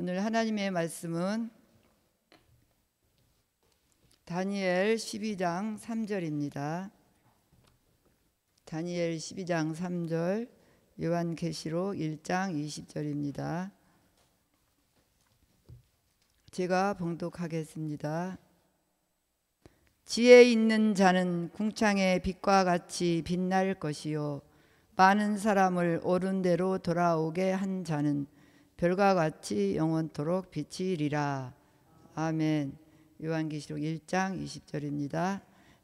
오늘 하나님의 말씀은 다니엘 12장 3절입니다. 다니엘 12장 3절, 요한계시록 1장 20절입니다. 제가 봉독하겠습니다. 지혜 있는 자는 궁창의 빛과 같이 빛날 것이요 많은 사람을 옳은 대로 돌아오게 한 자는 별과 같이 영원토록 비치리라. 아멘. 요한계시록 1장 20절입니다.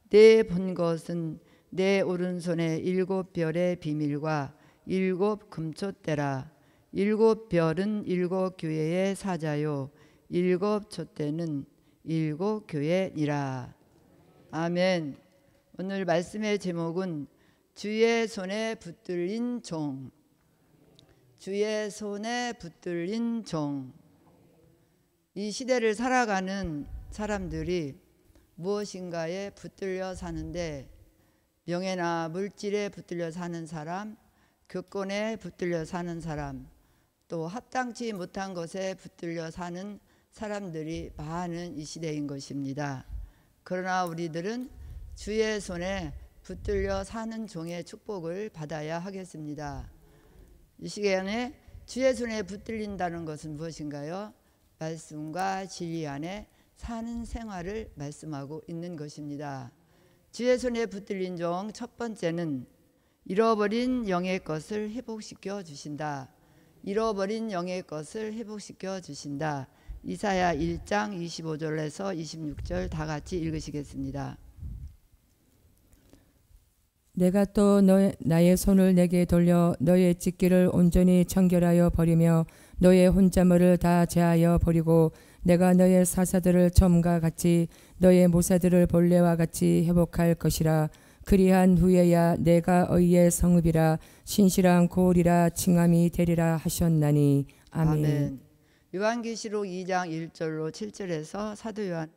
내 본 것은 내 오른손에 7별의 비밀과 7 금촛대라. 7별은 7 교회의 사자요 7 촛대는 7 교회니라. 아멘. 오늘 말씀의 제목은 주의 손에 붙들린 종. 주의 손에 붙들린 종. 이 시대를 살아가는 사람들이 무엇인가에 붙들려 사는데, 명예나 물질에 붙들려 사는 사람, 교권에 붙들려 사는 사람, 또 합당치 못한 것에 붙들려 사는 사람들이 많은 이 시대인 것입니다. 그러나 우리들은 주의 손에 붙들려 사는 종의 축복을 받아야 하겠습니다. 이 시간에 주의 손에 붙들린다는 것은 무엇인가요? 말씀과 진리 안에 사는 생활을 말씀하고 있는 것입니다. 주의 손에 붙들린 종 첫 번째는 잃어버린 영의 것을 회복시켜 주신다. 잃어버린 영의 것을 회복시켜 주신다. 이사야 1장 25절에서 26절 다 같이 읽으시겠습니다. 내가 또 나의 손을 내게 돌려 너의 찢기를 온전히 청결하여 버리며 너의 혼자물을 다 제하여 버리고 내가 너의 사사들을 처음과 같이 너의 모사들을 본래와 같이 회복할 것이라. 그리한 후에야 내가 의의 성읍이라 신실한 고을이라 칭함이 되리라 하셨나니. 아멘. 아멘. 요한계시록 2장 1절로 7절에서 사도 요한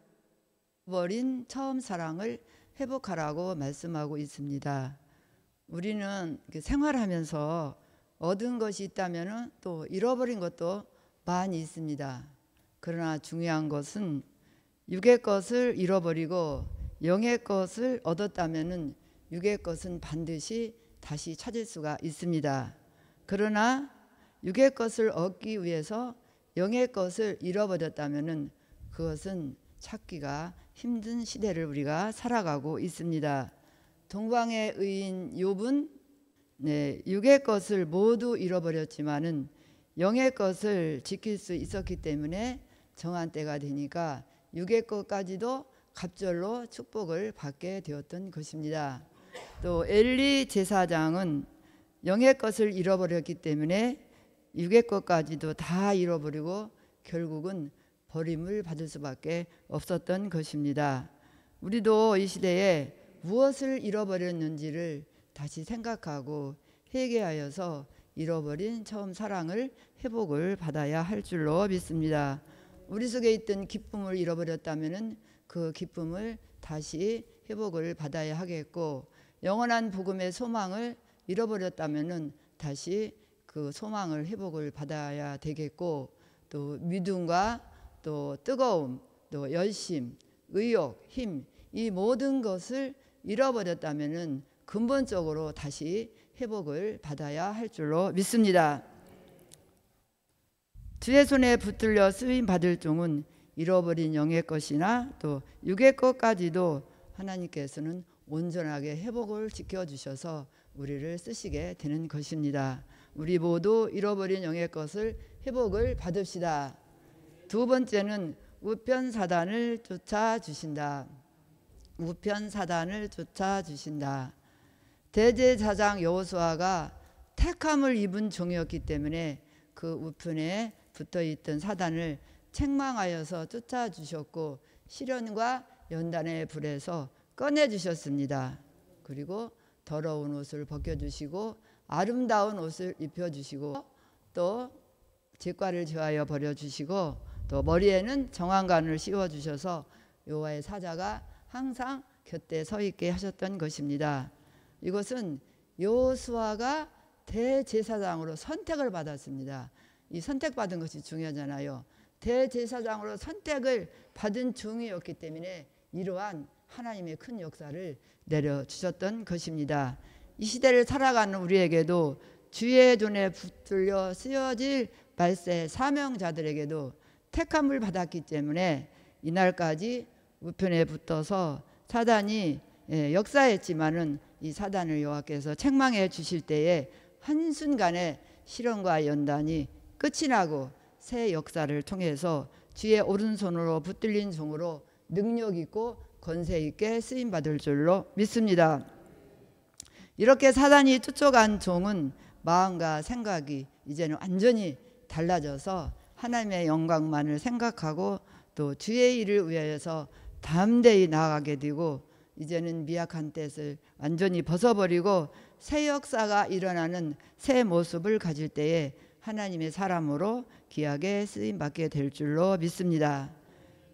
버린 처음 사랑을 회복하라고 말씀하고 있습니다. 우리는 생활하면서 얻은 것이 있다면 또 잃어버린 것도 많이 있습니다. 그러나 중요한 것은 육의 것을 잃어버리고 영의 것을 얻었다면 육의 것은 반드시 다시 찾을 수가 있습니다. 그러나 육의 것을 얻기 위해서 영의 것을 잃어버렸다면 그것은 찾기가 힘든 시대를 우리가 살아가고 있습니다. 동방의 의인 욥은 육의 것을 모두 잃어버렸지만은 영의 것을 지킬 수 있었기 때문에 정한 때가 되니까 육의 것까지도 갑절로 축복을 받게 되었던 것입니다. 또 엘리 제사장은 영의 것을 잃어버렸기 때문에 육의 것까지도 다 잃어버리고 결국은 버림을 받을 수밖에 없었던 것입니다. 우리도 이 시대에 무엇을 잃어버렸는지를 다시 생각하고 회개하여서 잃어버린 처음 사랑을 회복을 받아야 할 줄로 믿습니다. 우리 속에 있던 기쁨을 잃어버렸다면 그 기쁨을 다시 회복을 받아야 하겠고, 영원한 복음의 소망을 잃어버렸다면 다시 그 소망을 회복을 받아야 되겠고, 또 믿음과 또 뜨거움, 또 열심, 의욕, 힘, 이 모든 것을 잃어버렸다면 근본적으로 다시 회복을 받아야 할 줄로 믿습니다. 주의 손에 붙들려 쓰임 받을 종은 잃어버린 영의 것이나 또 육의 것까지도 하나님께서는 온전하게 회복을 지켜주셔서 우리를 쓰시게 되는 것입니다. 우리 모두 잃어버린 영의 것을 회복을 받읍시다. 두 번째는 우편 사단을 쫓아주신다. 우편 사단을 쫓아주신다. 대제사장 여호수아가 택함을 입은 종이었기 때문에 그 우편에 붙어있던 사단을 책망하여서 쫓아주셨고 시련과 연단의 불에서 꺼내주셨습니다. 그리고 더러운 옷을 벗겨주시고 아름다운 옷을 입혀주시고 또 뒷과를 제하여 버려주시고 또 머리에는 정황관을 씌워주셔서 여호와의 사자가 항상 곁에 서 있게 하셨던 것입니다. 이것은 여호수아가 대제사장으로 선택을 받았습니다. 이 선택받은 것이 중요하잖아요. 대제사장으로 선택을 받은 종이었기 때문에 이러한 하나님의 큰 역사를 내려주셨던 것입니다. 이 시대를 살아가는 우리에게도 주의 눈에 붙들려 쓰여질 말세 사명자들에게도 택함을 받았기 때문에 이날까지 우편에 붙어서 사단이 역사했지만은 이 사단을 여호와께서 책망해 주실 때에 한순간에 시련과 연단이 끝이 나고 새 역사를 통해서 주의 오른손으로 붙들린 종으로 능력 있고 권세 있게 쓰임 받을 줄로 믿습니다. 이렇게 사단이 쫓아간 종은 마음과 생각이 이제는 완전히 달라져서 하나님의 영광만을 생각하고 또 주의 일을 위하여서 담대히 나아가게 되고 이제는 미약한 뜻을 완전히 벗어버리고 새 역사가 일어나는 새 모습을 가질 때에 하나님의 사람으로 귀하게 쓰임받게 될 줄로 믿습니다.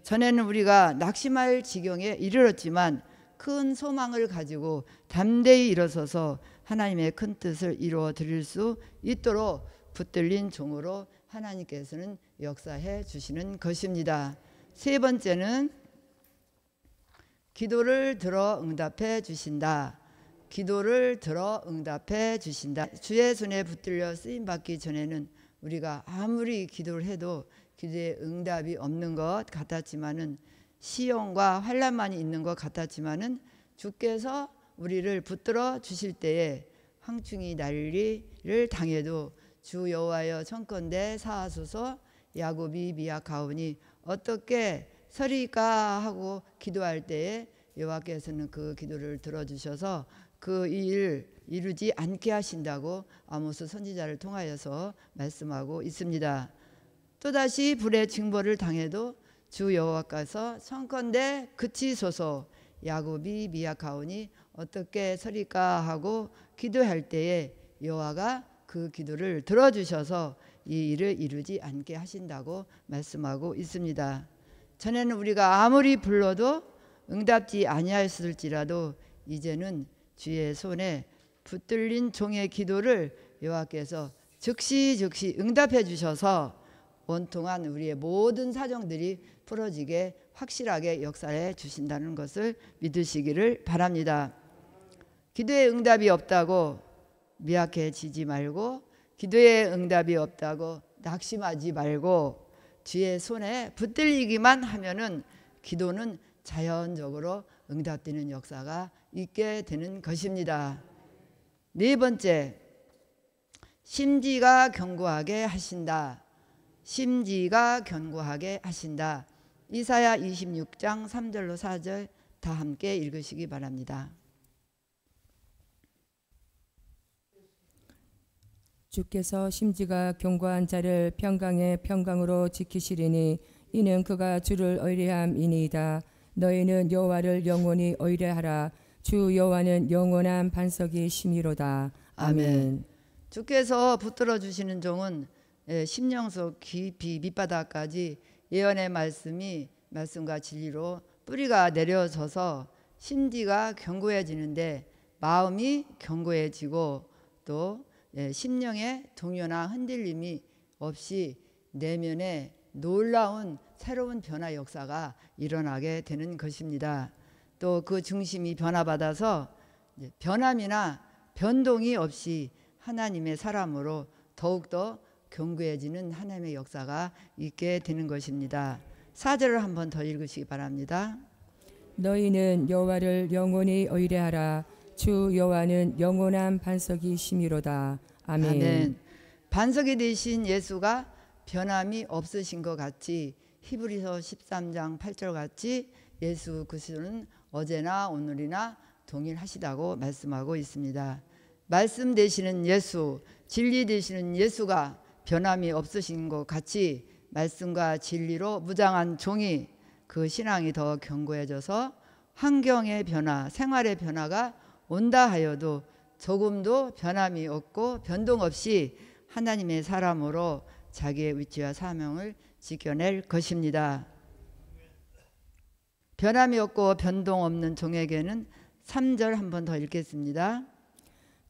전에는 우리가 낙심할 지경에 이르렀지만 큰 소망을 가지고 담대히 일어서서 하나님의 큰 뜻을 이루어 드릴 수 있도록 붙들린 종으로 하나님께서는 역사해 주시는 것입니다. 세 번째는 기도를 들어 응답해 주신다. 기도를 들어 응답해 주신다. 주의 손에 붙들려 쓰임받기 전에는 우리가 아무리 기도를 해도 기도에 응답이 없는 것 같았지만은 시험과 환난만이 있는 것 같았지만은 주께서 우리를 붙들어 주실 때에 황충이 난리를 당해도 주 여호와여 청컨대 사하소서 야곱이 미약하오니 어떻게 서리까 하고 기도할 때에 여호와께서는 그 기도를 들어주셔서 그 일 이루지 않게 하신다고 아모스 선지자를 통하여서 말씀하고 있습니다. 또다시 불의 징벌을 당해도 주 여호와께서 청컨대 그치소서 야곱이 미약하오니 어떻게 서리까 하고 기도할 때에 여호와가 그 기도를 들어주셔서 이 일을 이루지 않게 하신다고 말씀하고 있습니다. 전에는 우리가 아무리 불러도 응답지 아니하였을지라도 이제는 주의 손에 붙들린 종의 기도를 여호와께서 즉시 응답해 주셔서 원통한 우리의 모든 사정들이 풀어지게 확실하게 역사해 주신다는 것을 믿으시기를 바랍니다. 기도에 응답이 없다고 미약해지지 말고 기도에 응답이 없다고 낙심하지 말고 주의 손에 붙들리기만 하면은 기도는 자연적으로 응답되는 역사가 있게 되는 것입니다. 네 번째, 심지가 견고하게 하신다. 심지가 견고하게 하신다. 이사야 26장 3절로 4절 다 함께 읽으시기 바랍니다. 주께서 심지가 견고한 자를 평강의 평강으로 지키시리니 이는 그가 주를 의뢰함이니이다. 너희는 여호와를 영원히 의뢰하라. 주 여호와는 영원한 반석이 심이로다. 아멘. 주께서 붙들어 주시는 종은 심령속 깊이 밑바닥까지 예언의 말씀과 진리로 뿌리가 내려져서 심지가 견고해지는데 마음이 견고해지고 또 심령의 동요나 흔들림이 없이 내면에 놀라운 새로운 변화 역사가 일어나게 되는 것입니다. 또 그 중심이 변화받아서 변함이나 변동이 없이 하나님의 사람으로 더욱더 견고해지는 하나님의 역사가 있게 되는 것입니다. 4절을 한번 더 읽으시기 바랍니다. 너희는 여호와를 영원히 의뢰하라. 주 여호와는 영원한 반석이 심이로다. 아멘. 아멘. 반석이 되신 예수가 변함이 없으신 것 같이 히브리서 13장 8절 같이 예수 그리스도는 어제나 오늘이나 동일하시다고 말씀하고 있습니다. 말씀 되시는 예수, 진리 되시는 예수가 변함이 없으신 것 같이 말씀과 진리로 무장한 종이 그 신앙이 더 견고해져서 환경의 변화, 생활의 변화가 온다 하여도 조금도 변함이 없고 변동 없이 하나님의 사람으로 자기의 위치와 사명을 지켜낼 것입니다. 변함이 없고 변동 없는 종에게는 3절 한 번 더 읽겠습니다.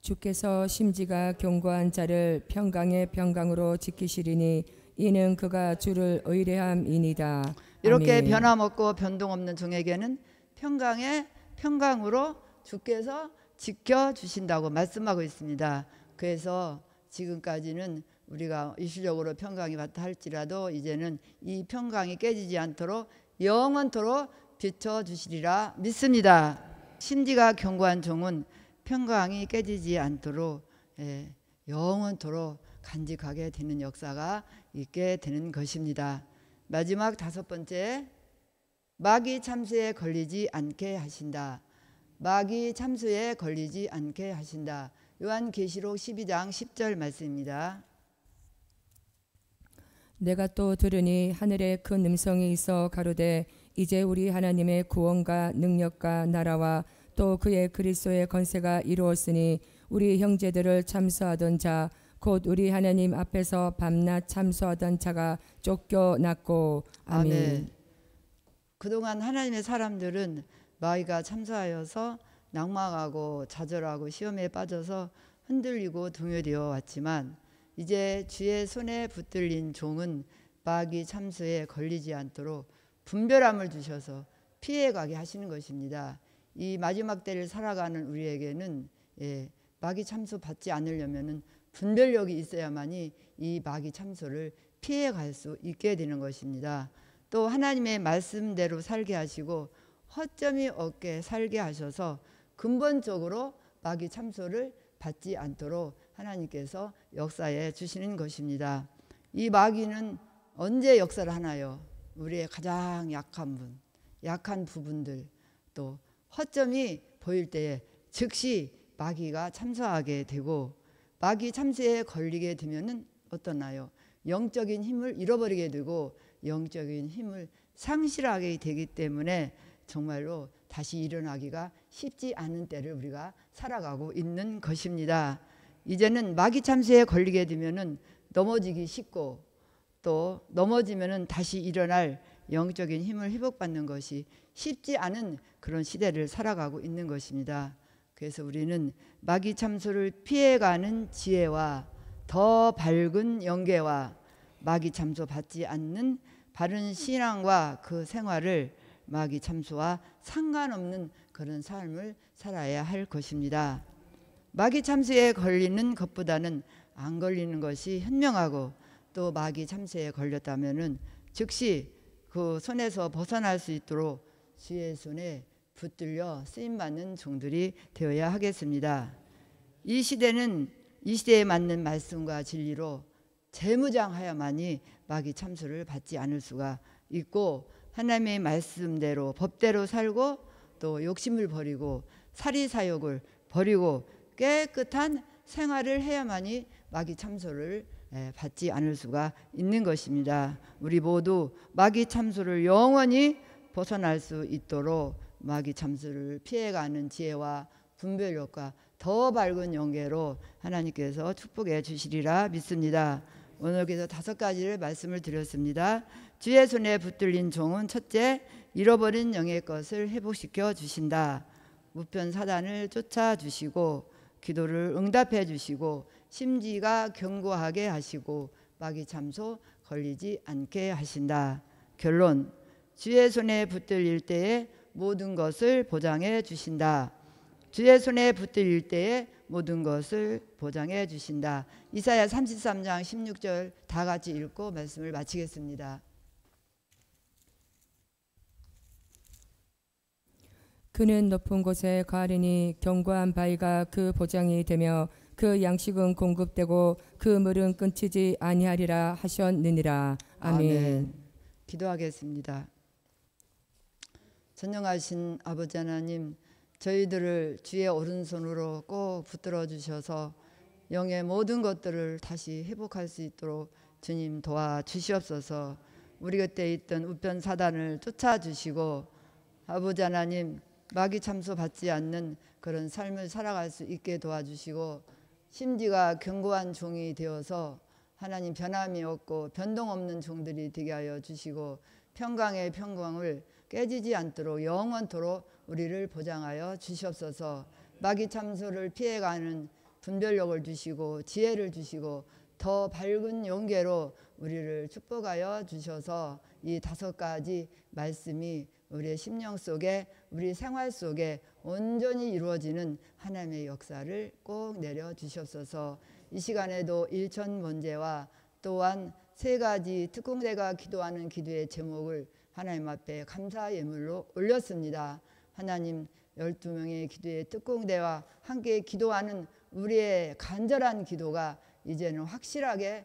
주께서 심지가 견고한 자를 평강의 평강으로 지키시리니 이는 그가 주를 의뢰함이니이다. 이렇게 아멘. 변함없고 변동없는 종에게는 평강의 평강으로 주께서 지켜주신다고 말씀하고 있습니다. 그래서 지금까지는 우리가 일시적으로 평강이 왔다 할지라도 이제는 이 평강이 깨지지 않도록 영원토록 비춰주시리라 믿습니다. 심지가 견고한 종은 평강이 깨지지 않도록 영원토록 간직하게 되는 역사가 있게 되는 것입니다. 마지막 5번째, 마귀 참수에 걸리지 않게 하신다. 마귀 참수에 걸리지 않게 하신다. 요한계시록 12장 10절 말씀입니다. 내가 또 들으니 하늘에 큰 음성이 있어 가로되 이제 우리 하나님의 구원과 능력과 나라와 또 그의 그리스도의 권세가 이루었으니 우리 형제들을 참수하던 자 곧 우리 하나님 앞에서 밤낮 참수하던 자가 쫓겨났고. 아멘. 아멘. 그동안 하나님의 사람들은 마귀가 참수하여서 낙망하고 좌절하고 시험에 빠져서 흔들리고 동요되어 왔지만 이제 주의 손에 붙들린 종은 마귀 참수에 걸리지 않도록 분별함을 주셔서 피해가게 하시는 것입니다. 이 마지막 때를 살아가는 우리에게는 마귀 참수 받지 않으려면 분별력이 있어야만이 이 마귀 참수를 피해갈 수 있게 되는 것입니다. 또 하나님의 말씀대로 살게 하시고 허점이 없게 살게 하셔서 근본적으로 마귀 참수를 받지 않도록 하나님께서 역사해 주시는 것입니다. 이 마귀는 언제 역사를 하나요? 우리의 가장 약한 부분들 또 허점이 보일 때에 즉시 마귀가 참수하게 되고 마귀 참수에 걸리게 되면은 어떠나요? 영적인 힘을 잃어버리게 되고 영적인 힘을 상실하게 되기 때문에 정말로 다시 일어나기가 쉽지 않은 때를 우리가 살아가고 있는 것입니다. 이제는 마귀 참수에 걸리게 되면은 넘어지기 쉽고 또 넘어지면은 다시 일어날 영적인 힘을 회복받는 것이 쉽지 않은 그런 시대를 살아가고 있는 것입니다. 그래서 우리는 마귀 참수를 피해가는 지혜와 더 밝은 영계와 마귀 참수 받지 않는 바른 신앙과 그 생활을 마귀 참수와 상관없는 그런 삶을 살아야 할 것입니다. 마귀 참수에 걸리는 것보다는 안 걸리는 것이 현명하고 또 마귀 참수에 걸렸다면은 즉시 그 손에서 벗어날 수 있도록 주의 손에 붙들려 쓰임받는 종들이 되어야 하겠습니다. 이 시대는 이 시대에 맞는 말씀과 진리로 재무장하여만이 마귀 참수를 받지 않을 수가 있고 하나님의 말씀대로 법대로 살고 또 욕심을 버리고 사리사욕을 버리고 깨끗한 생활을 해야만이 마귀 참수를 받지 않을 수가 있는 것입니다. 우리 모두 마귀 참수를 영원히 벗어날 수 있도록 마귀 참수를 피해가는 지혜와 분별력과 더 밝은 영계로 하나님께서 축복해 주시리라 믿습니다. 오늘께서 5가지를 말씀을 드렸습니다. 주의 손에 붙들린 종은 첫째, 잃어버린 영의 것을 회복시켜 주신다. 우편 사단을 쫓아주시고 기도를 응답해 주시고 심지가 견고하게 하시고 마귀 참수 걸리지 않게 하신다. 결론, 주의 손에 붙들릴 때에 모든 것을 보장해 주신다. 주의 손에 붙들릴 때에 모든 것을 보장해 주신다. 이사야 33장 16절 다 같이 읽고 말씀을 마치겠습니다. 그는 높은 곳에 가리니 견고한 바위가 그 보장이 되며 그 양식은 공급되고 그 물은 끊치지 아니하리라 하셨느니라. 아멘. 기도하겠습니다. 전능하신 아버지 하나님, 저희들을 주의 오른손으로 꼭 붙들어 주셔서 영의 모든 것들을 다시 회복할 수 있도록 주님 도와주시옵소서. 우리 곁에 있던 우편 사단을 쫓아주시고 아버지 하나님, 마귀 참수 받지 않는 그런 삶을 살아갈 수 있게 도와주시고 심지가 견고한 종이 되어서 하나님 변함이 없고 변동 없는 종들이 되게 하여 주시고 평강의 평강을 깨지지 않도록 영원토록 우리를 보장하여 주시옵소서. 마귀 참수를 피해가는 분별력을 주시고 지혜를 주시고 더 밝은 용계로 우리를 축복하여 주셔서 이 5가지 말씀이 우리의 심령 속에 우리 생활 속에 온전히 이루어지는 하나님의 역사를 꼭 내려주시옵소서. 이 시간에도 일천번제와 또한 3가지 특공대가 기도하는 기도의 제목을 하나님 앞에 감사 예물로 올렸습니다. 하나님 12명의 기도의 특공대와 함께 기도하는 우리의 간절한 기도가 이제는 확실하게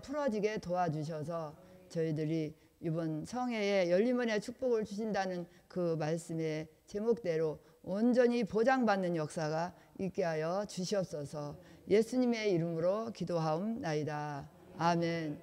풀어지게 도와주셔서 저희들이 이번 성회에 열림원의 축복을 주신다는 그 말씀의 제목대로 온전히 보장받는 역사가 있게 하여 주시옵소서. 예수님의 이름으로 기도하옵나이다. 아멘.